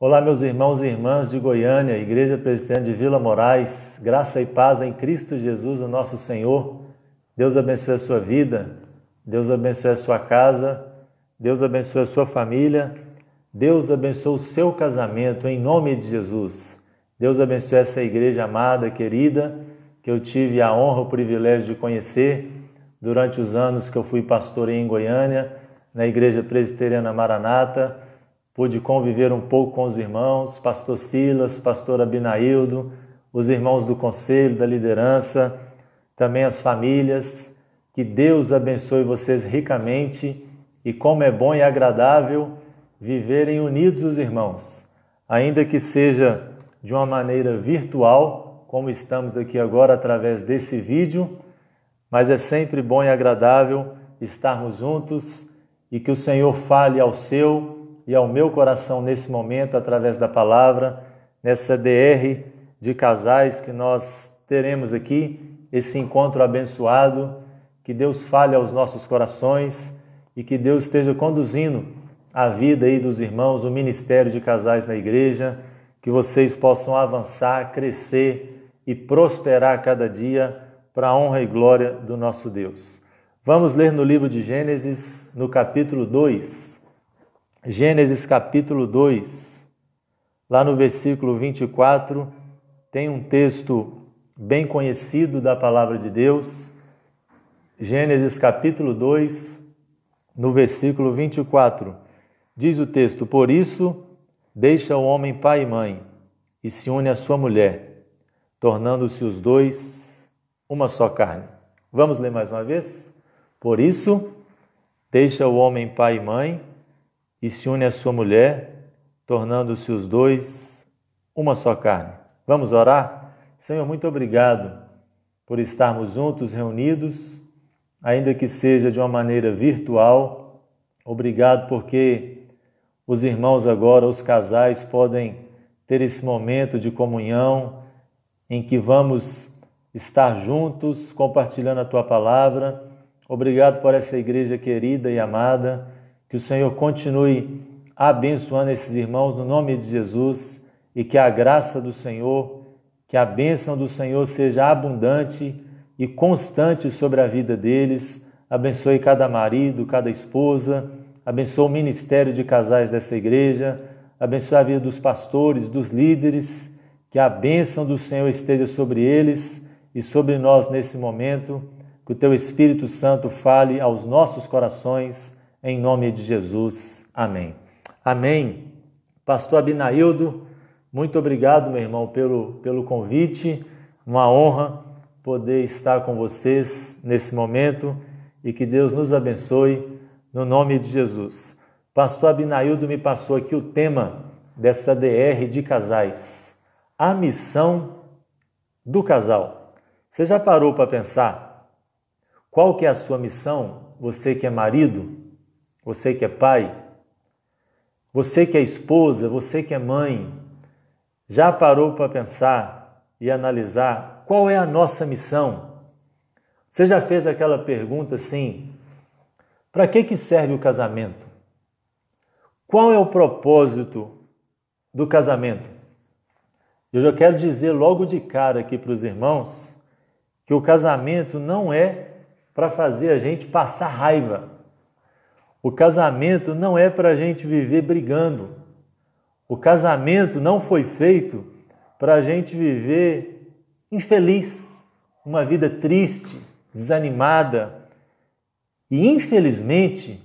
Olá, meus irmãos e irmãs de Goiânia, Igreja Presbiteriana de Vila Moraes, graça e paz em Cristo Jesus, o nosso Senhor. Deus abençoe a sua vida, Deus abençoe a sua casa, Deus abençoe a sua família, Deus abençoe o seu casamento, em nome de Jesus. Deus abençoe essa igreja amada, querida, que eu tive a honra, o privilégio de conhecer durante os anos que eu fui pastor em Goiânia, na Igreja Presbiteriana Maranata. Pude conviver um pouco com os irmãos, pastor Silas, pastor Abinaildo, os irmãos do conselho, da liderança, também as famílias. Que Deus abençoe vocês ricamente e como é bom e agradável viverem unidos os irmãos, ainda que seja de uma maneira virtual, como estamos aqui agora através desse vídeo, mas é sempre bom e agradável estarmos juntos e que o Senhor fale ao seu e ao meu coração nesse momento, através da palavra, nessa DR de casais que nós teremos aqui, esse encontro abençoado, que Deus fale aos nossos corações e que Deus esteja conduzindo a vida aí dos irmãos, o ministério de casais na igreja, que vocês possam avançar, crescer e prosperar cada dia para a honra e glória do nosso Deus. Vamos ler no livro de Gênesis, no capítulo 2, Gênesis capítulo 2, lá no versículo 24, tem um texto bem conhecido da palavra de Deus. Gênesis capítulo 2, no versículo 24, diz o texto: Por isso, deixa o homem pai e mãe, e se une à sua mulher, tornando-se os dois uma só carne. Vamos ler mais uma vez? Por isso, deixa o homem pai e mãe, e se une à sua mulher, tornando-se os dois uma só carne. Vamos orar? Senhor, muito obrigado por estarmos juntos, reunidos, ainda que seja de uma maneira virtual. Obrigado porque os irmãos agora, os casais, podem ter esse momento de comunhão em que vamos estar juntos, compartilhando a Tua palavra. Obrigado por essa igreja querida e amada. Que o Senhor continue abençoando esses irmãos no nome de Jesus e que a graça do Senhor, que a bênção do Senhor seja abundante e constante sobre a vida deles. Abençoe cada marido, cada esposa, abençoe o ministério de casais dessa igreja, abençoe a vida dos pastores, dos líderes, que a bênção do Senhor esteja sobre eles e sobre nós nesse momento, que o Teu Espírito Santo fale aos nossos corações, em nome de Jesus. Amém. Amém. Pastor Abinaildo, muito obrigado, meu irmão, pelo convite. Uma honra poder estar com vocês nesse momento e que Deus nos abençoe no nome de Jesus. Pastor Abinaildo me passou aqui o tema dessa DR de casais, a missão do casal. Você já parou para pensar qual que é a sua missão? Você que é marido, você que é pai, você que é esposa, você que é mãe, já parou para pensar e analisar qual é a nossa missão? Você já fez aquela pergunta assim: para que serve o casamento? Qual é o propósito do casamento? Eu já quero dizer logo de cara aqui para os irmãos que o casamento não é para fazer a gente passar raiva. O casamento não é para a gente viver brigando. O casamento não foi feito para a gente viver infeliz, uma vida triste, desanimada. E, infelizmente,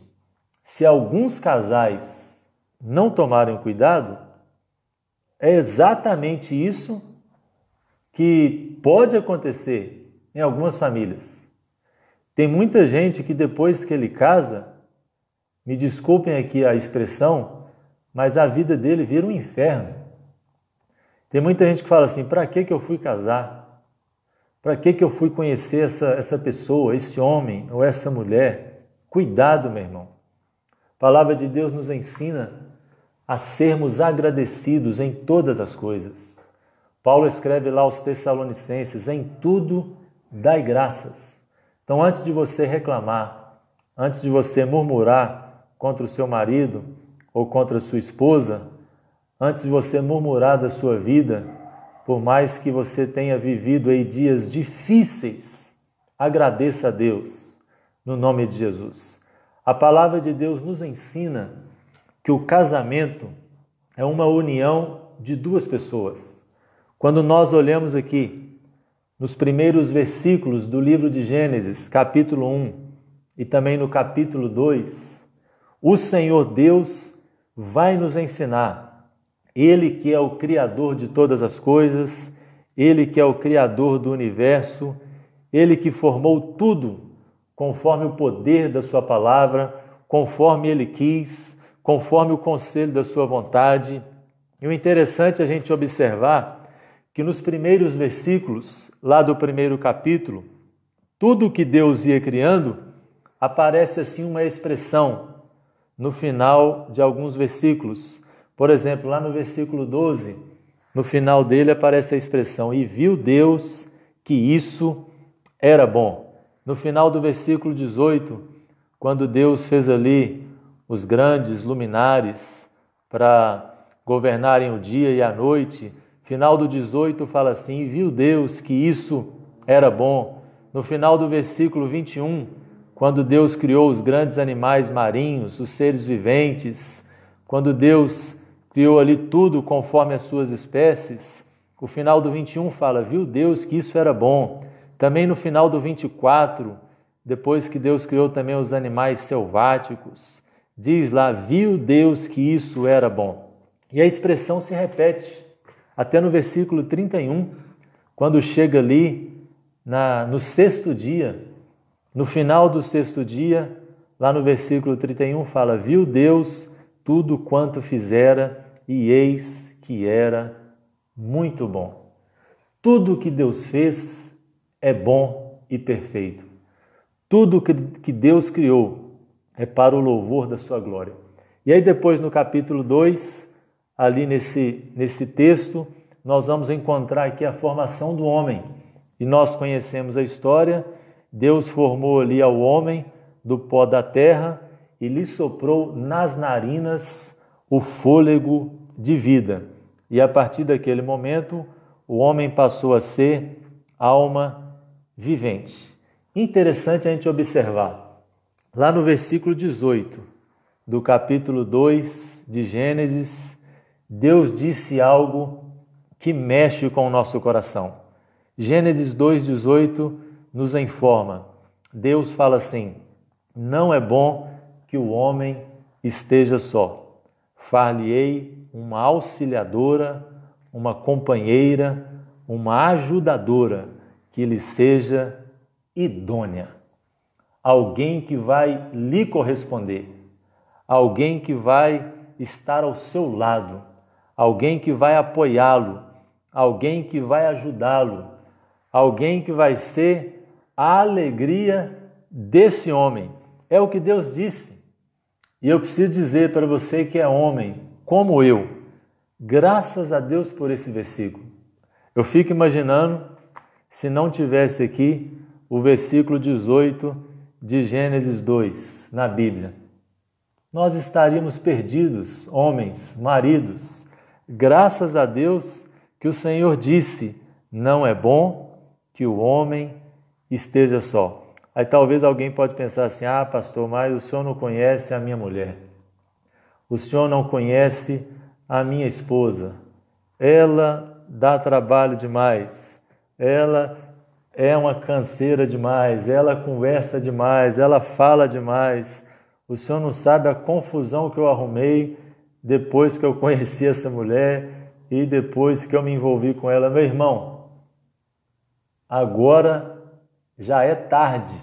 se alguns casais não tomarem cuidado, é exatamente isso que pode acontecer em algumas famílias. Tem muita gente que depois que ele casa, me desculpem aqui a expressão, mas a vida dele vira um inferno. Tem muita gente que fala assim: para que eu fui casar? Para que eu fui conhecer essa pessoa, esse homem ou essa mulher? Cuidado, meu irmão. A palavra de Deus nos ensina a sermos agradecidos em todas as coisas. Paulo escreve lá aos Tessalonicenses: em tudo dai graças. Então, antes de você reclamar, antes de você murmurar contra o seu marido ou contra a sua esposa, antes de você murmurar da sua vida, por mais que você tenha vivido aí dias difíceis, agradeça a Deus, no nome de Jesus. A palavra de Deus nos ensina que o casamento é uma união de duas pessoas. Quando nós olhamos aqui, nos primeiros versículos do livro de Gênesis, capítulo 1, e também no capítulo 2, o Senhor Deus vai nos ensinar. Ele que é o Criador de todas as coisas, Ele que é o Criador do universo, Ele que formou tudo conforme o poder da sua palavra, conforme Ele quis, conforme o conselho da sua vontade. E o interessante é a gente observar que nos primeiros versículos, lá do primeiro capítulo, tudo que Deus ia criando, aparece assim uma expressão no final de alguns versículos. Por exemplo, lá no versículo 12, no final dele aparece a expressão: e viu Deus que isso era bom. No final do versículo 18, quando Deus fez ali os grandes luminares para governarem o dia e a noite, final do 18 fala assim: e viu Deus que isso era bom. No final do versículo 21, quando Deus criou os grandes animais marinhos, os seres viventes, quando Deus criou ali tudo conforme as suas espécies, o final do 21 fala: viu Deus que isso era bom. Também no final do 24, depois que Deus criou também os animais selváticos, diz lá: viu Deus que isso era bom. E a expressão se repete até no versículo 31, quando chega ali no sexto dia. No final do sexto dia, lá no versículo 31, fala: viu Deus tudo quanto fizera, e eis que era muito bom. Tudo que Deus fez é bom e perfeito. Tudo que Deus criou é para o louvor da sua glória. E aí depois no capítulo 2, ali nesse texto, nós vamos encontrar aqui a formação do homem. E nós conhecemos a história. Deus formou ali ao homem do pó da terra e lhe soprou nas narinas o fôlego de vida. E a partir daquele momento, o homem passou a ser alma vivente. Interessante a gente observar. Lá no versículo 18 do capítulo 2 de Gênesis, Deus disse algo que mexe com o nosso coração. Gênesis 2,18 nos informa. Deus fala assim: não é bom que o homem esteja só. Far-lhe-ei uma auxiliadora, uma companheira, uma ajudadora, que lhe seja idônea. Alguém que vai lhe corresponder. Alguém que vai estar ao seu lado. Alguém que vai apoiá-lo. Alguém que vai ajudá-lo. Alguém que vai ser a alegria desse homem. É o que Deus disse. E eu preciso dizer para você que é homem, como eu, graças a Deus por esse versículo. Eu fico imaginando se não tivesse aqui o versículo 18 de Gênesis 2 na Bíblia. Nós estaríamos perdidos, homens, maridos. Graças a Deus que o Senhor disse: não é bom que o homem esteja só. Aí talvez alguém pode pensar assim: ah, pastor, mas o senhor não conhece a minha mulher. O senhor não conhece a minha esposa. Ela dá trabalho demais. Ela é uma canseira demais. Ela conversa demais. Ela fala demais. O senhor não sabe a confusão que eu arrumei depois que eu conheci essa mulher e depois que eu me envolvi com ela. Meu irmão, agora já é tarde.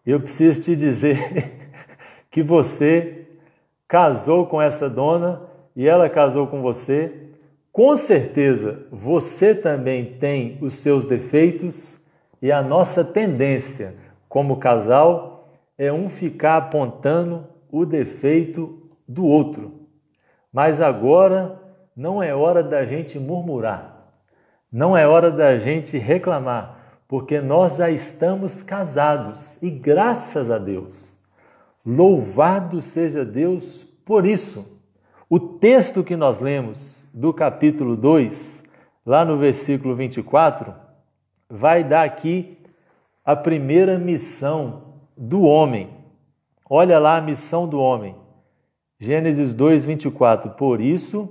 Eu preciso te dizer que você casou com essa dona e ela casou com você. Com certeza você também tem os seus defeitos e a nossa tendência como casal é um ficar apontando o defeito do outro. Mas agora não é hora da gente murmurar, não é hora da gente reclamar, porque nós já estamos casados e graças a Deus, louvado seja Deus por isso. O texto que nós lemos do capítulo 2, lá no versículo 24, vai dar aqui a primeira missão do homem. Olha lá a missão do homem. Gênesis 2, 24. Por isso,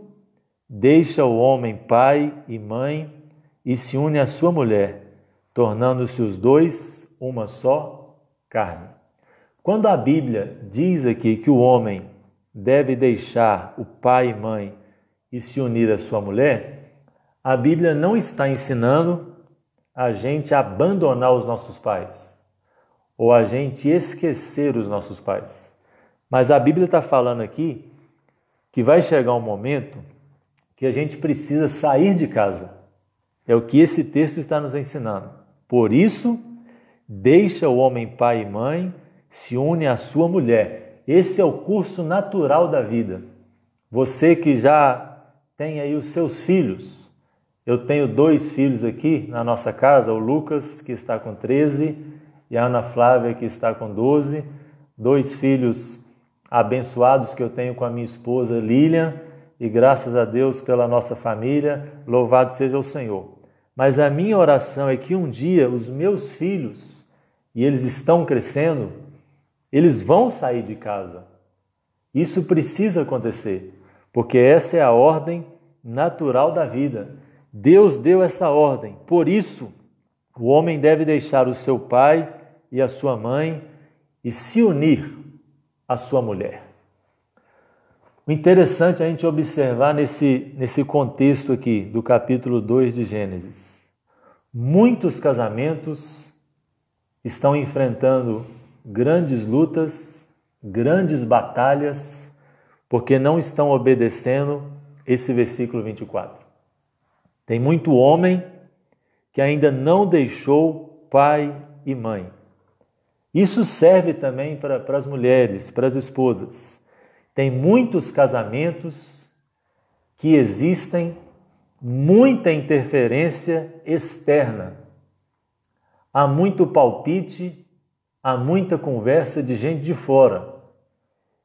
deixa o homem pai e mãe e se une à sua mulher, tornando-se os dois uma só carne. Quando a Bíblia diz aqui que o homem deve deixar o pai e mãe e se unir à sua mulher, a Bíblia não está ensinando a gente a abandonar os nossos pais ou a gente esquecer os nossos pais. Mas a Bíblia está falando aqui que vai chegar um momento que a gente precisa sair de casa. É o que esse texto está nos ensinando. Por isso, deixa o homem pai e mãe, se une à sua mulher. Esse é o curso natural da vida. Você que já tem aí os seus filhos. Eu tenho 2 filhos aqui na nossa casa, o Lucas, que está com 13, e a Ana Flávia, que está com 12. 2 filhos abençoados que eu tenho com a minha esposa Lilian, e graças a Deus pela nossa família, louvado seja o Senhor. Mas a minha oração é que um dia os meus filhos, e eles estão crescendo, eles vão sair de casa. Isso precisa acontecer, porque essa é a ordem natural da vida. Deus deu essa ordem. Por isso, o homem deve deixar o seu pai e a sua mãe e se unir à sua mulher. O interessante é a gente observar nesse contexto aqui do capítulo 2 de Gênesis. Muitos casamentos estão enfrentando grandes lutas, grandes batalhas, porque não estão obedecendo esse versículo 24. Tem muito homem que ainda não deixou pai e mãe. Isso serve também para as mulheres, para as esposas. Tem muitos casamentos que existem muita interferência externa. Há muito palpite, há muita conversa de gente de fora.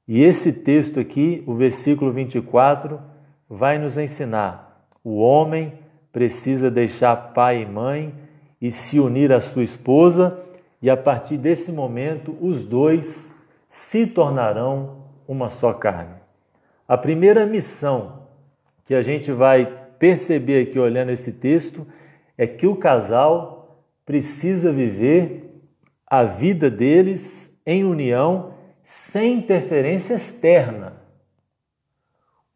E esse texto aqui, o versículo 24, vai nos ensinar. O homem precisa deixar pai e mãe e se unir à sua esposa, e a partir desse momento os dois se tornarão uma só carne. A primeira missão que a gente vai perceber aqui olhando esse texto é que o casal precisa viver a vida deles em união, sem interferência externa.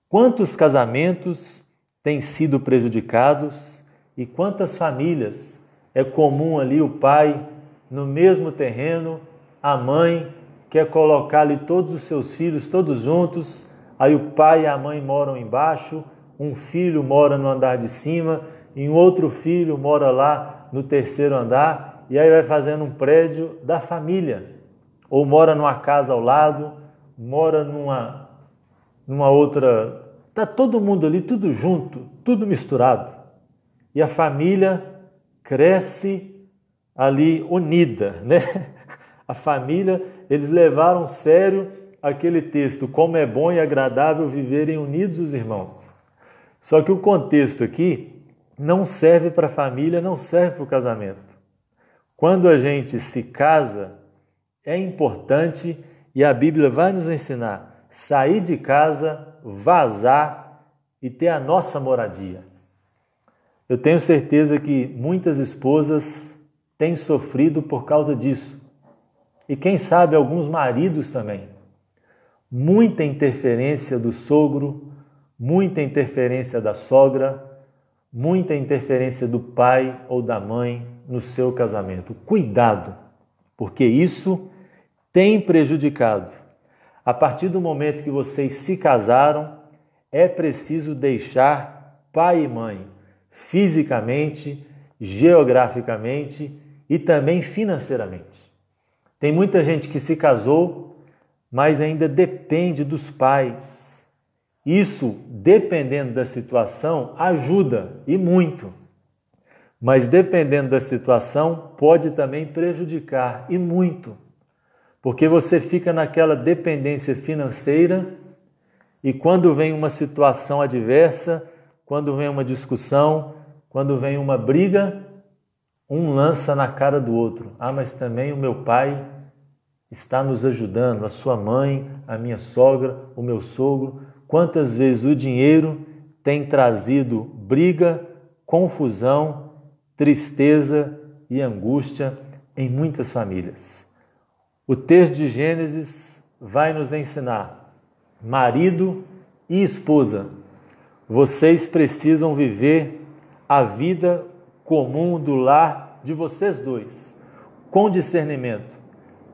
Quantos casamentos têm sido prejudicados e quantas famílias é comum ali o pai no mesmo terreno, a mãe quer colocar ali todos os seus filhos todos juntos, aí o pai e a mãe moram embaixo, um filho mora no andar de cima e um outro filho mora lá no 3º andar, e aí vai fazendo um prédio da família, ou mora numa casa ao lado, mora numa outra, está todo mundo ali, tudo junto, tudo misturado, e a família cresce ali unida, né? A família, eles levaram sério aquele texto, como é bom e agradável viverem unidos os irmãos. Só que o contexto aqui não serve para a família, não serve para o casamento. Quando a gente se casa, é importante, e a Bíblia vai nos ensinar, sair de casa, vazar e ter a nossa moradia. Eu tenho certeza que muitas esposas têm sofrido por causa disso. E quem sabe alguns maridos também. Muita interferência do sogro, muita interferência da sogra, muita interferência do pai ou da mãe no seu casamento. Cuidado, porque isso tem prejudicado. A partir do momento que vocês se casaram, é preciso deixar pai e mãe, fisicamente, geograficamente e também financeiramente. Tem muita gente que se casou, mas ainda depende dos pais. Isso, dependendo da situação, ajuda e muito. Mas dependendo da situação, pode também prejudicar e muito. Porque você fica naquela dependência financeira E quando vem uma situação adversa, quando vem uma discussão, quando vem uma briga, um lança na cara do outro. Ah, mas também o meu pai está nos ajudando, a sua mãe, a minha sogra, o meu sogro. Quantas vezes o dinheiro tem trazido briga, confusão, tristeza e angústia em muitas famílias. O texto de Gênesis vai nos ensinar, marido e esposa, vocês precisam viver a vida comum do lar de vocês dois, com discernimento.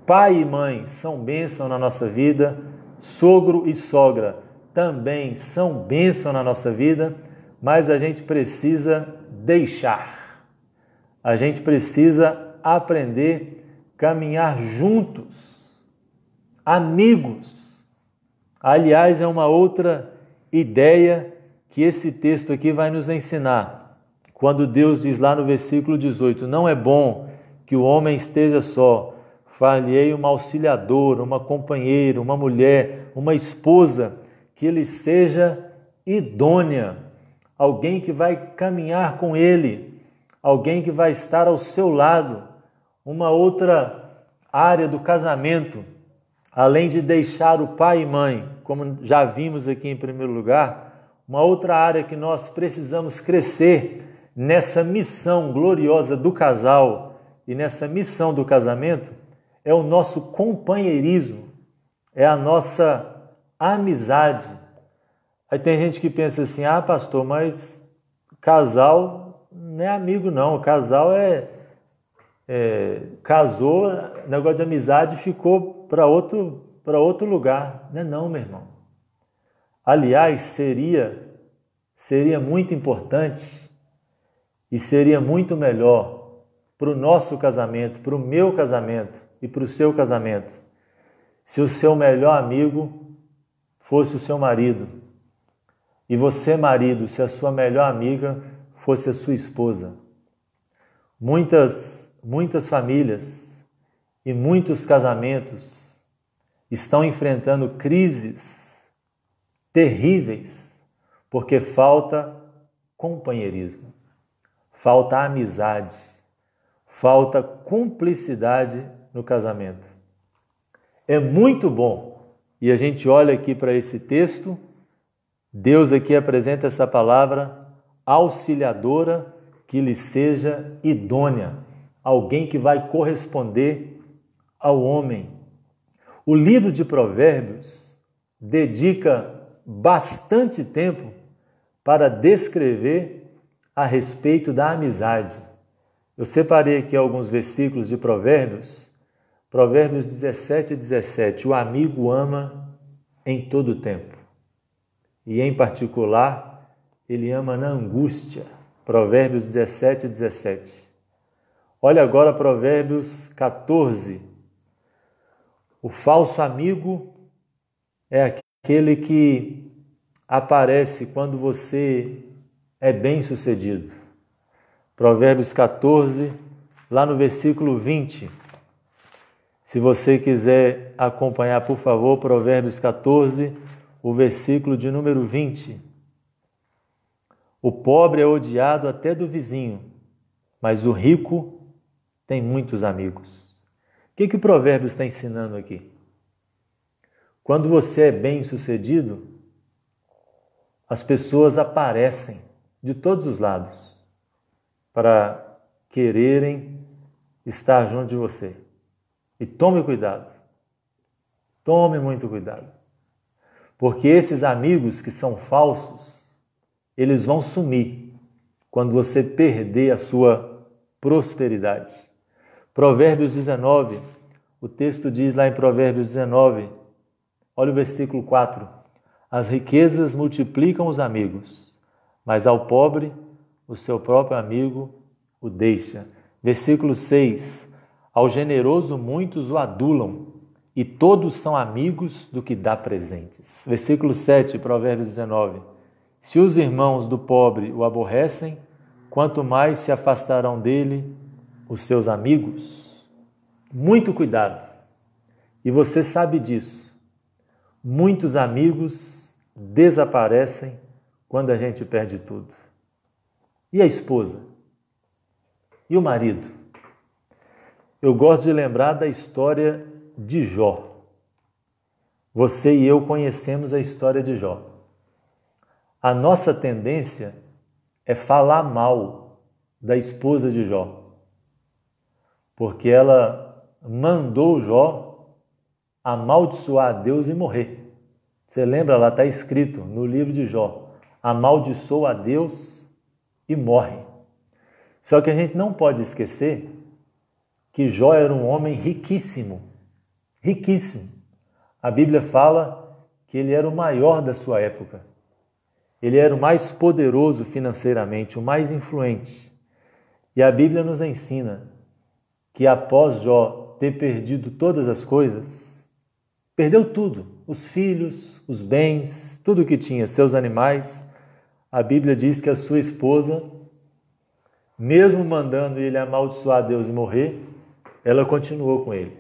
Pai e mãe são bênção na nossa vida, sogro e sogra também são bênção na nossa vida, mas a gente precisa deixar. A gente precisa aprender a caminhar juntos, amigos. Aliás, é uma outra ideia que esse texto aqui vai nos ensinar. Quando Deus diz lá no versículo 18, não é bom que o homem esteja só, far-lhe-ei uma auxiliadora, uma companheira, uma mulher, uma esposa, que ele seja idônea, alguém que vai caminhar com ele, alguém que vai estar ao seu lado. Uma outra área do casamento, além de deixar o pai e mãe, como já vimos aqui em primeiro lugar, uma outra área que nós precisamos crescer nessa missão gloriosa do casal e nessa missão do casamento é o nosso companheirismo, é a nossa amizade. Aí tem gente que pensa assim, ah pastor, mas casal não é amigo não, o casal casou, negócio de amizade ficou para outro lugar. Não é não, meu irmão. Aliás, seria muito importante e seria muito melhor para o nosso casamento, para o meu casamento e para o seu casamento, se o seu melhor amigo fosse o seu marido e você, marido, se a sua melhor amiga fosse a sua esposa. Muitas famílias e muitos casamentos estão enfrentando crises terríveis porque falta companheirismo, falta amizade, falta cumplicidade no casamento. É muito bom, e a gente olha aqui para esse texto, Deus aqui apresenta essa palavra auxiliadora que lhe seja idônea, alguém que vai corresponder ao homem. O livro de Provérbios dedica bastante tempo para descrever a respeito da amizade. Eu separei aqui alguns versículos de Provérbios, Provérbios 17 e 17. O amigo ama em todo o tempo. E em particular, ele ama na angústia. Provérbios 17 e 17. Olha agora Provérbios 14. O falso amigo é aquele que aparece quando você é bem-sucedido. Provérbios 14, lá no versículo 20. Se você quiser acompanhar, por favor, Provérbios 14, o versículo de número 20. O pobre é odiado até do vizinho, mas o rico tem muitos amigos. O que o Provérbios está ensinando aqui? Quando você é bem-sucedido, as pessoas aparecem de todos os lados para quererem estar junto de você. E tome cuidado. Tome muito cuidado. Porque esses amigos que são falsos, eles vão sumir quando você perder a sua prosperidade. Provérbios 19, o texto diz lá em Provérbios 19, olha o versículo 4. As riquezas multiplicam os amigos, mas ao pobre o seu próprio amigo o deixa. Versículo 6. Ao generoso muitos o adulam, e todos são amigos do que dá presentes. Versículo 7, Provérbios 19. Se os irmãos do pobre o aborrecem, quanto mais se afastarão dele os seus amigos. Muito cuidado. E você sabe disso. Muitos amigos desaparecem quando a gente perde tudo. E a esposa? E o marido? Eu gosto de lembrar da história de Jó. Você e eu conhecemos a história de Jó. A nossa tendência é falar mal da esposa de Jó, porque ela mandou Jó amaldiçoar a Deus e morrer. Você lembra, lá está escrito no livro de Jó, amaldiçoa a Deus e morre. Só que a gente não pode esquecer que Jó era um homem riquíssimo, riquíssimo. A Bíblia fala que ele era o maior da sua época. Ele era o mais poderoso financeiramente, o mais influente. E a Bíblia nos ensina que após Jó ter perdido todas as coisas, perdeu tudo, os filhos, os bens, tudo o que tinha, seus animais. A Bíblia diz que a sua esposa, mesmo mandando ele amaldiçoar Deus e morrer, ela continuou com ele.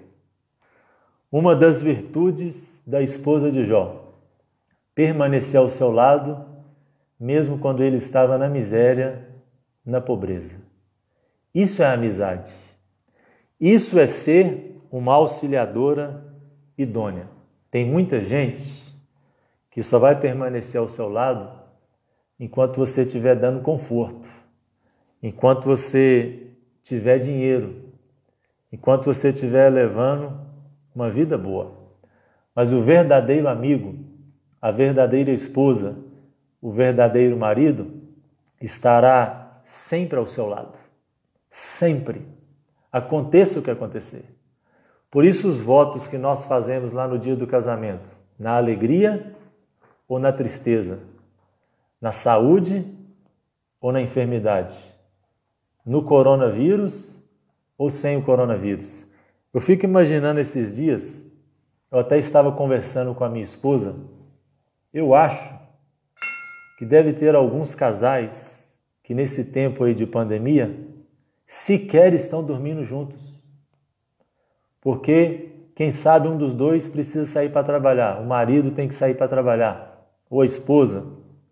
Uma das virtudes da esposa de Jó, permanecer ao seu lado, mesmo quando ele estava na miséria, na pobreza. Isso é amizade. Isso é ser uma auxiliadora idônea. Tem muita gente que só vai permanecer ao seu lado enquanto você estiver dando conforto, enquanto você tiver dinheiro, enquanto você estiver levando uma vida boa. Mas o verdadeiro amigo, a verdadeira esposa, o verdadeiro marido estará sempre ao seu lado. Sempre. Aconteça o que acontecer. Por isso os votos que nós fazemos lá no dia do casamento, na alegria ou na tristeza, na saúde ou na enfermidade, no coronavírus ou sem o coronavírus. Eu fico imaginando esses dias, eu até estava conversando com a minha esposa, eu acho que deve ter alguns casais que nesse tempo aí de pandemia sequer estão dormindo juntos. Porque, quem sabe, um dos dois precisa sair para trabalhar, o marido tem que sair para trabalhar, ou a esposa,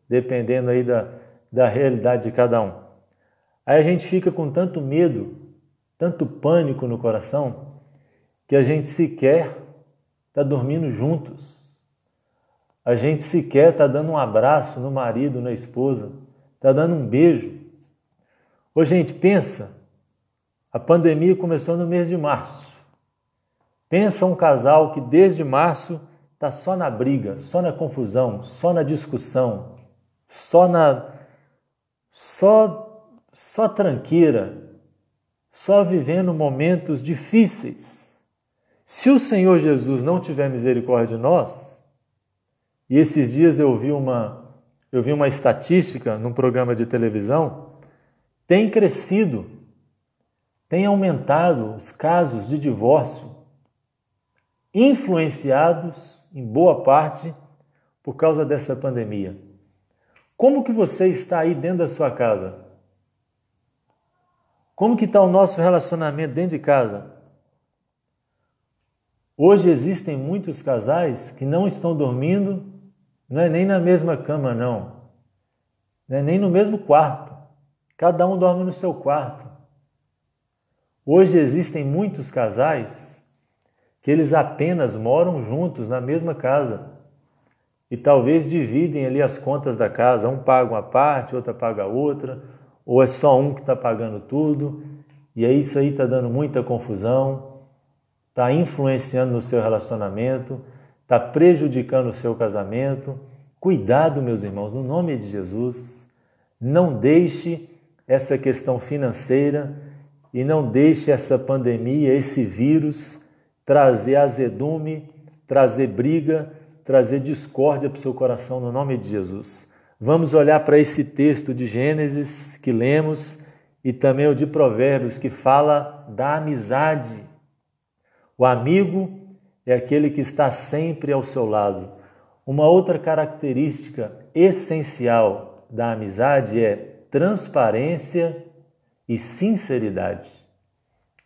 dependendo aí da realidade de cada um. Aí a gente fica com tanto medo, tanto pânico no coração, que a gente sequer está dormindo juntos. A gente sequer está dando um abraço no marido, na esposa, está dando um beijo. Ô gente, pensa, a pandemia começou no mês de março. Pensa um casal que desde março está só na briga, só na confusão, só na discussão, só tranqueira, só vivendo momentos difíceis. Se o Senhor Jesus não tiver misericórdia de nós, e esses dias eu vi uma estatística num programa de televisão, tem crescido, tem aumentado os casos de divórcio, influenciados em boa parte por causa dessa pandemia. Como que você está aí dentro da sua casa? Como que está o nosso relacionamento dentro de casa? Hoje existem muitos casais que não estão dormindo, não é nem na mesma cama, não é nem no mesmo quarto. Cada um dorme no seu quarto. Hoje existem muitos casais que eles apenas moram juntos na mesma casa e talvez dividem ali as contas da casa. Um paga uma parte, outra paga a outra, ou é só um que está pagando tudo. E aí isso aí está dando muita confusão, está influenciando no seu relacionamento, está prejudicando o seu casamento. Cuidado, meus irmãos, no nome de Jesus, não deixe essa questão financeira e não deixe essa pandemia, esse vírus, trazer azedume, trazer briga, trazer discórdia para o seu coração, no nome de Jesus. Vamos olhar para esse texto de Gênesis que lemos e também o de Provérbios, que fala da amizade. O amigo é aquele que está sempre ao seu lado. Uma outra característica essencial da amizade é transparência e sinceridade.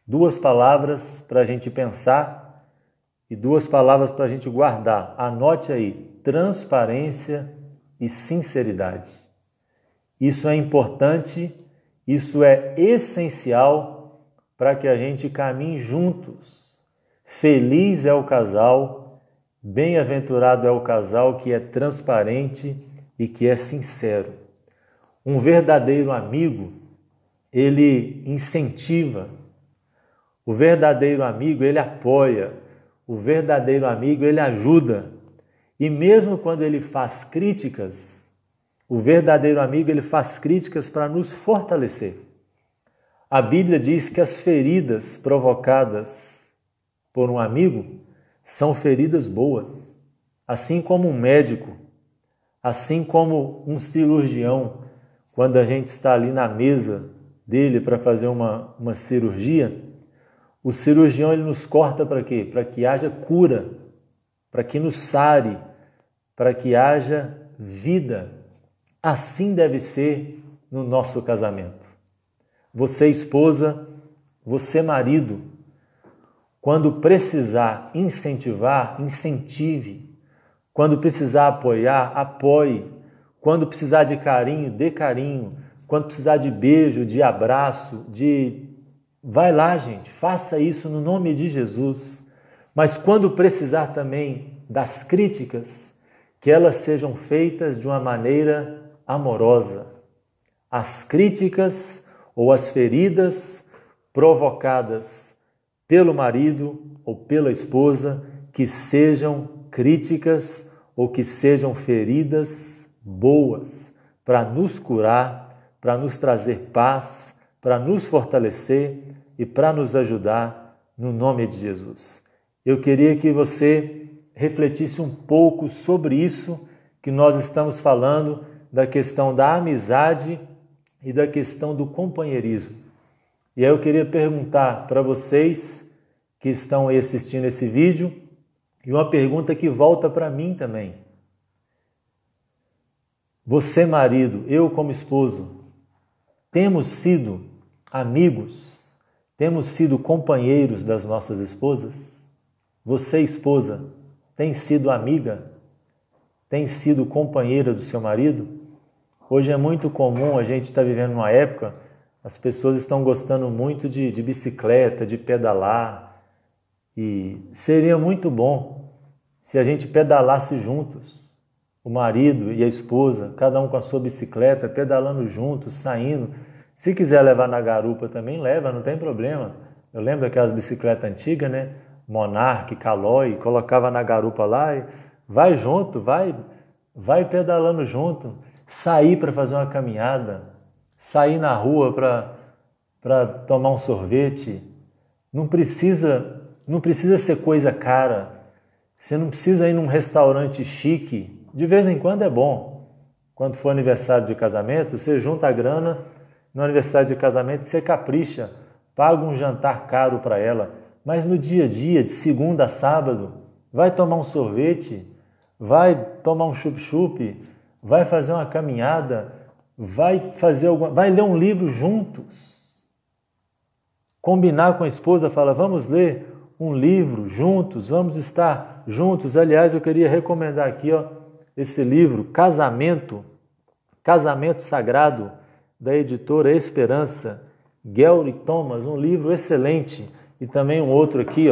Duas palavras para a gente pensar e duas palavras para a gente guardar. Anote aí: transparência e sinceridade. Isso é importante, isso é essencial para que a gente caminhe juntos. Feliz é o casal, bem-aventurado é o casal que é transparente e que é sincero. Um verdadeiro amigo, ele incentiva. O verdadeiro amigo, ele apoia. O verdadeiro amigo, ele ajuda. E mesmo quando ele faz críticas, o verdadeiro amigo, ele faz críticas para nos fortalecer. A Bíblia diz que as feridas provocadas por um amigo são feridas boas. Assim como um médico, assim como um cirurgião, quando a gente está ali na mesa dele para fazer uma cirurgia, o cirurgião ele nos corta para quê? Para que haja cura, para que nos sare, para que haja vida. Assim deve ser no nosso casamento. Você, esposa, você, marido, quando precisar incentivar, incentive. Quando precisar apoiar, apoie. Quando precisar de carinho, dê carinho. Quando precisar de beijo, de abraço, vai lá, gente, faça isso no nome de Jesus. Mas quando precisar também das críticas, que elas sejam feitas de uma maneira amorosa. As críticas ou as feridas provocadas pelo marido ou pela esposa, que sejam críticas ou que sejam feridas boas para nos curar, para nos trazer paz, para nos fortalecer e para nos ajudar no nome de Jesus. Eu queria que você refletisse um pouco sobre isso que nós estamos falando, da questão da amizade e da questão do companheirismo. E aí eu queria perguntar para vocês que estão aí assistindo esse vídeo, e uma pergunta que volta para mim também. Você, marido, eu como esposo, temos sido amigos, temos sido companheiros das nossas esposas? Você, esposa, tem sido amiga? Tem sido companheira do seu marido? Hoje é muito comum, a gente está vivendo uma época, as pessoas estão gostando muito de bicicleta, de pedalar, e seria muito bom se a gente pedalasse juntos, o marido e a esposa, cada um com a sua bicicleta, pedalando juntos, saindo. Se quiser levar na garupa também, leva, não tem problema. Eu lembro daquelas bicicletas antigas, né? Monarch, Caloi, colocava na garupa lá e vai junto, vai pedalando junto. Sair para fazer uma caminhada, sair na rua para tomar um sorvete. Não precisa ser coisa cara. Você não precisa ir num restaurante chique. De vez em quando é bom. Quando for aniversário de casamento, você junta a grana. No aniversário de casamento, você capricha. Paga um jantar caro para ela. Mas no dia a dia, de segunda a sábado, vai tomar um sorvete, vai tomar um chup-chup, vai fazer uma caminhada, vai ler um livro juntos. Combinar com a esposa, fala, vamos ler um livro juntos, vamos estar juntos. Aliás, eu queria recomendar aqui, esse livro, Casamento Sagrado, da editora Esperança, Gary Thomas, um livro excelente. E também um outro aqui,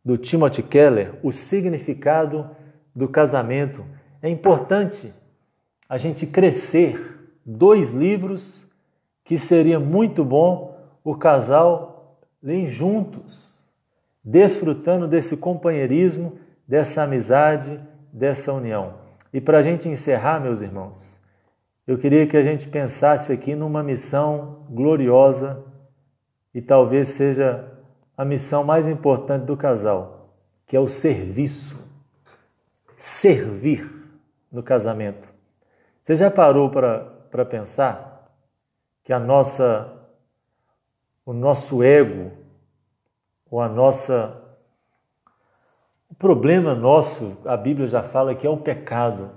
do Timothy Keller, O Significado do Casamento. É importante a gente crescer. 2 livros que seria muito bom o casal ler juntos, desfrutando desse companheirismo, dessa amizade, dessa união. E para a gente encerrar, meus irmãos, eu queria que a gente pensasse aqui numa missão gloriosa e talvez seja a missão mais importante do casal, que é o serviço. Servir no casamento. Você já parou para pensar que o nosso ego, ou o problema nosso, a Bíblia já fala que é o pecado,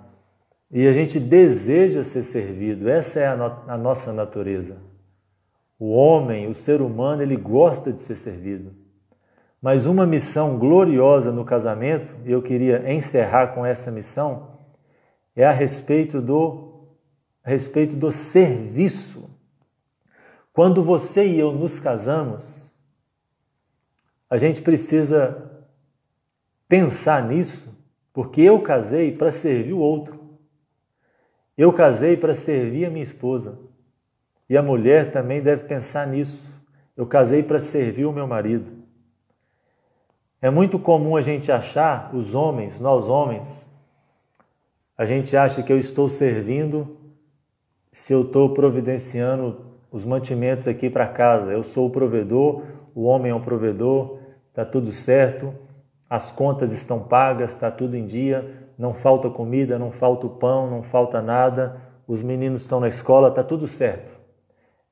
e a gente deseja ser servido, essa é a nossa natureza. O homem, o ser humano, ele gosta de ser servido. Mas uma missão gloriosa no casamento, e eu queria encerrar com essa missão, é a respeito do serviço. Quando você e eu nos casamos, a gente precisa pensar nisso, porque eu casei para servir o outro. Eu casei para servir a minha esposa. E a mulher também deve pensar nisso. Eu casei para servir o meu marido. É muito comum a gente achar, os homens, nós homens, a gente acha que eu estou servindo se eu estou providenciando os mantimentos aqui para casa. Eu sou o provedor, o homem é um provedor, está tudo certo, as contas estão pagas, está tudo em dia, não falta comida, não falta o pão, não falta nada, os meninos estão na escola, está tudo certo.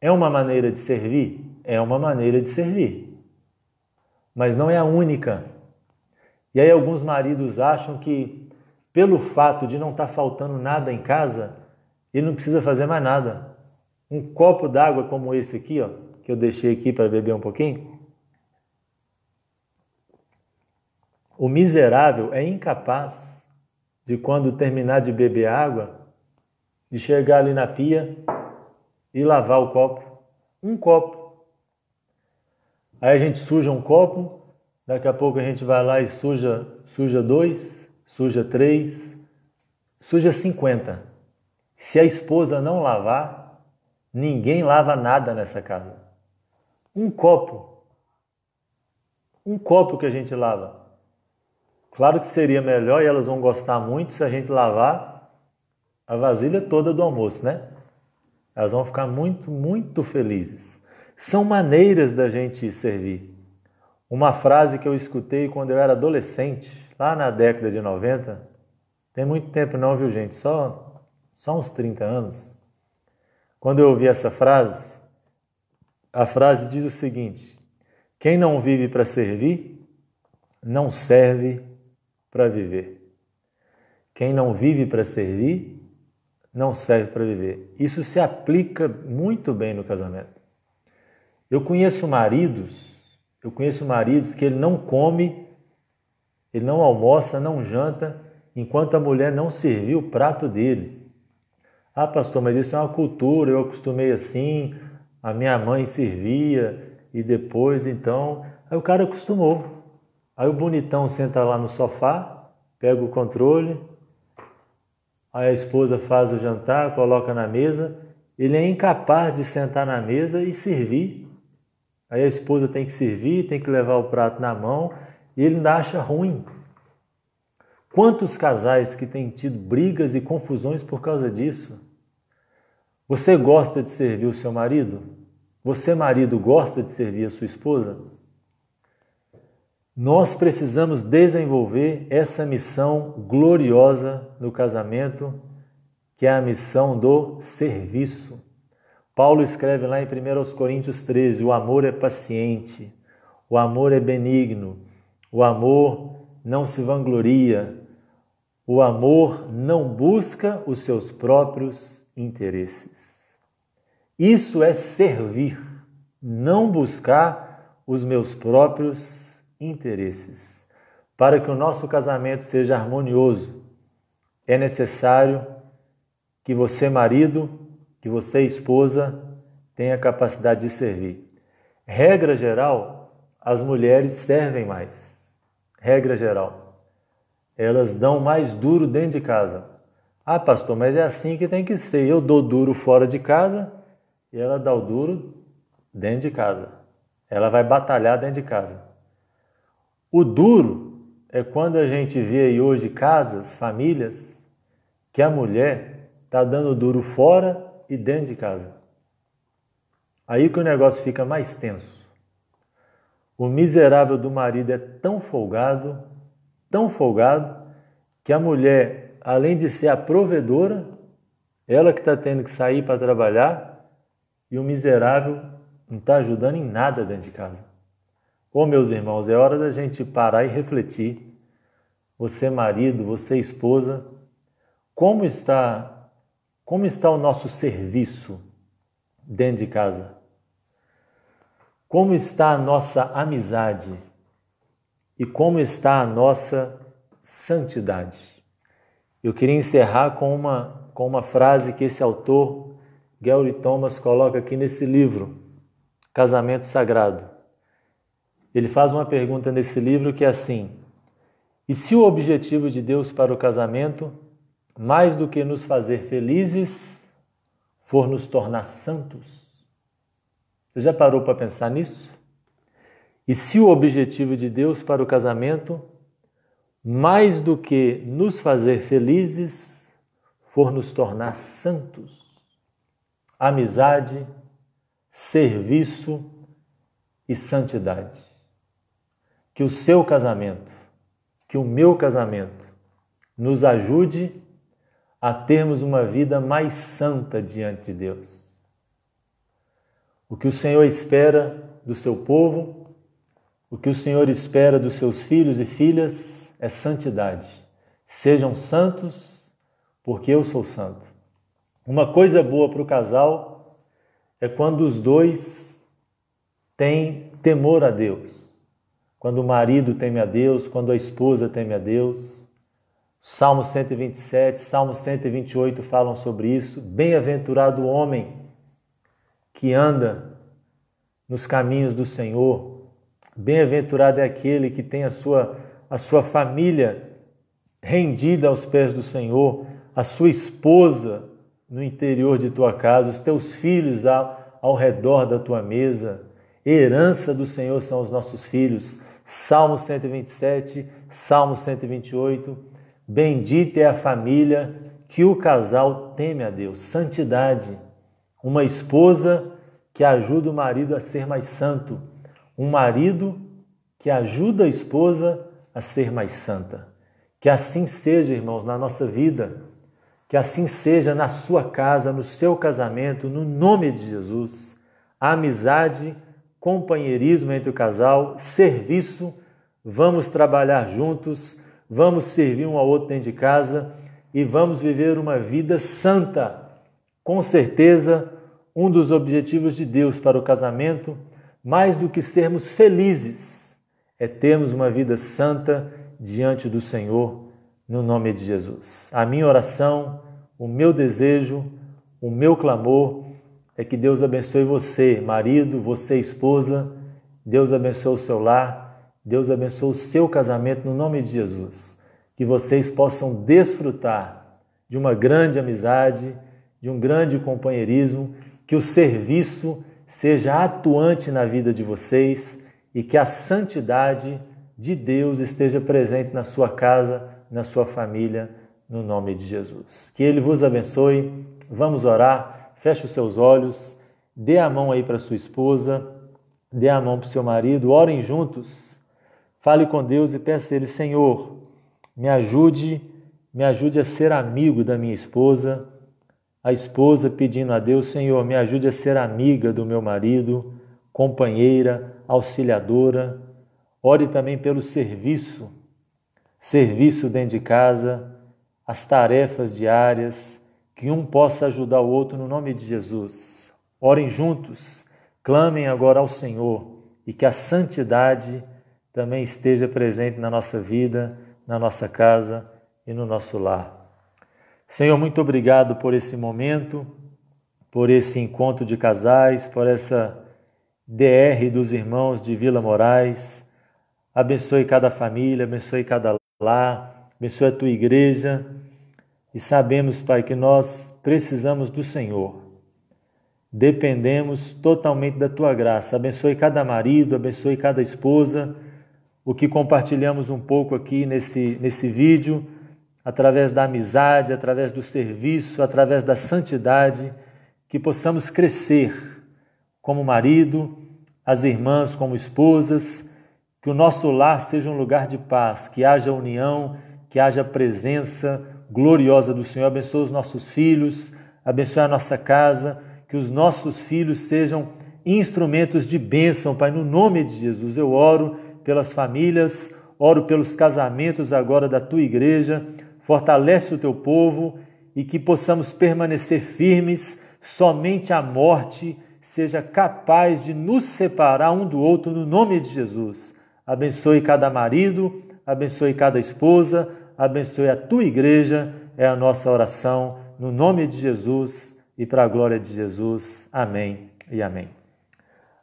É uma maneira de servir? É uma maneira de servir. Mas não é a única. E aí alguns maridos acham que, pelo fato de não estar faltando nada em casa, ele não precisa fazer mais nada. Um copo d'água como esse aqui, ó, que eu deixei aqui para beber um pouquinho. O miserável é incapaz de, quando terminar de beber água, de chegar ali na pia e lavar o copo. Um copo. Aí a gente suja um copo, daqui a pouco a gente vai lá e suja 2, suja 3, suja 50. Se a esposa não lavar, ninguém lava nada nessa casa. Um copo que a gente lava. Claro que seria melhor, e elas vão gostar muito, se a gente lavar a vasilha toda do almoço, né? Elas vão ficar muito, muito felizes. São maneiras da gente servir. Uma frase que eu escutei quando eu era adolescente, lá na década de 90, tem muito tempo não, viu gente? Só uns 30 anos. Quando eu ouvi essa frase, a frase diz o seguinte: quem não vive para servir, não serve para viver. Quem não vive para servir, não serve para viver. Isso se aplica muito bem no casamento. Eu conheço maridos que ele não come, ele não almoça, não janta, enquanto a mulher não serviu o prato dele. Ah, pastor, mas isso é uma cultura, eu acostumei assim, a minha mãe servia e depois, então... Aí o cara acostumou. Aí o bonitão senta lá no sofá, pega o controle, aí a esposa faz o jantar, coloca na mesa, ele é incapaz de sentar na mesa e servir. Aí a esposa tem que servir, tem que levar o prato na mão e ele ainda acha ruim. Quantos casais que têm tido brigas e confusões por causa disso? Você gosta de servir o seu marido? Você, marido, gosta de servir a sua esposa? Nós precisamos desenvolver essa missão gloriosa no casamento, que é a missão do serviço. Paulo escreve lá em 1 Coríntios 13, o amor é paciente, o amor é benigno, o amor não se vangloria, o amor não busca os seus próprios interesses. Isso é servir, não buscar os meus próprios interesses. Para que o nosso casamento seja harmonioso, é necessário que você, marido, que você, esposa, tenha capacidade de servir. Regra geral, as mulheres servem mais. Regra geral. Elas dão mais duro dentro de casa. Ah, pastor, mas é assim que tem que ser. Eu dou duro fora de casa e ela dá o duro dentro de casa. Ela vai batalhar dentro de casa. O duro é quando a gente vê aí hoje casas, famílias, que a mulher está dando duro fora e dentro de casa. Aí que o negócio fica mais tenso. O miserável do marido é tão folgado, que a mulher, além de ser a provedora, ela que está tendo que sair para trabalhar, e o miserável não está ajudando em nada dentro de casa. Ô, meus irmãos, é hora da gente parar e refletir. Você, marido, você, esposa, como está o nosso serviço dentro de casa? Como está a nossa amizade? e como está a nossa santidade. Eu queria encerrar com uma frase que esse autor, Gary Thomas, coloca aqui nesse livro, Casamento Sagrado. Ele faz uma pergunta nesse livro que é assim: e se o objetivo de Deus para o casamento, mais do que nos fazer felizes, for nos tornar santos? Você já parou para pensar nisso? E se o objetivo de Deus para o casamento, mais do que nos fazer felizes, for nos tornar santos? Amizade, serviço e santidade. Que o seu casamento, que o meu casamento, nos ajude a termos uma vida mais santa diante de Deus. O que o Senhor espera do seu povo, o que o Senhor espera dos seus filhos e filhas é santidade. Sejam santos, porque eu sou santo. Uma coisa boa para o casal é quando os dois têm temor a Deus. Quando o marido teme a Deus, quando a esposa teme a Deus. Salmo 127, Salmo 128 falam sobre isso. Bem-aventurado o homem que anda nos caminhos do Senhor. Bem-aventurado é aquele que tem a sua família rendida aos pés do Senhor, a sua esposa no interior de tua casa, os teus filhos ao redor da tua mesa. Herança do Senhor são os nossos filhos. Salmo 127, Salmo 128. Bendita é a família que o casal teme a Deus. Santidade. Uma esposa que ajuda o marido a ser mais santo. Um marido que ajuda a esposa a ser mais santa. Que assim seja, irmãos, na nossa vida. Que assim seja na sua casa, no seu casamento, no nome de Jesus. A amizade, companheirismo entre o casal, serviço, vamos trabalhar juntos, vamos servir um ao outro dentro de casa e vamos viver uma vida santa. Com certeza, um dos objetivos de Deus para o casamento, mais do que sermos felizes, é termos uma vida santa diante do Senhor, no nome de Jesus. A minha oração, o meu desejo, o meu clamor é que Deus abençoe você, marido, você, esposa. Deus abençoe o seu lar, Deus abençoe o seu casamento no nome de Jesus. Que vocês possam desfrutar de uma grande amizade, de um grande companheirismo, que o serviço seja atuante na vida de vocês e que a santidade de Deus esteja presente na sua casa, na sua família, no nome de Jesus. Que Ele vos abençoe. Vamos orar. Feche os seus olhos, dê a mão aí para sua esposa, dê a mão para o seu marido, orem juntos, fale com Deus e peça a Ele: Senhor, me ajude a ser amigo da minha esposa. A esposa pedindo a Deus: Senhor, me ajude a ser amiga do meu marido, companheira, auxiliadora. Ore também pelo serviço dentro de casa, as tarefas diárias, que um possa ajudar o outro no nome de Jesus. Orem juntos, clamem agora ao Senhor e que a santidade também esteja presente na nossa vida, na nossa casa e no nosso lar. Senhor, muito obrigado por esse momento, por esse encontro de casais, por essa DR dos irmãos de Vila Moraes. Abençoe cada família, abençoe cada lar, abençoe a tua igreja. E sabemos, Pai, que nós precisamos do Senhor. Dependemos totalmente da Tua graça. Abençoe cada marido, abençoe cada esposa. O que compartilhamos um pouco aqui nesse vídeo, através da amizade, através do serviço, através da santidade, que possamos crescer como marido, as irmãs como esposas, que o nosso lar seja um lugar de paz, que haja união, que haja presença gloriosa do Senhor. Abençoe os nossos filhos, abençoe a nossa casa, que os nossos filhos sejam instrumentos de bênção, Pai, no nome de Jesus. Eu oro pelas famílias, oro pelos casamentos agora da Tua igreja, fortalece o Teu povo e que possamos permanecer firmes, somente a morte seja capaz de nos separar um do outro no nome de Jesus. abençoe cada marido, abençoe cada esposa, abençoe a tua igreja, é a nossa oração, no nome de Jesus e para a glória de Jesus. Amém e amém.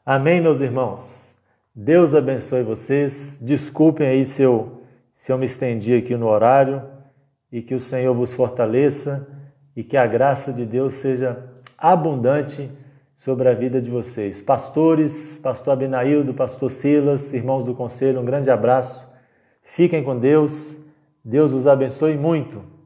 Amém, meus irmãos. Deus abençoe vocês. Desculpem aí se eu me estendi aqui no horário, e que o Senhor vos fortaleça e que a graça de Deus seja abundante sobre a vida de vocês. Pastores, pastor Abinaildo, pastor Silas, irmãos do conselho, um grande abraço. Fiquem com Deus. Deus vos abençoe muito.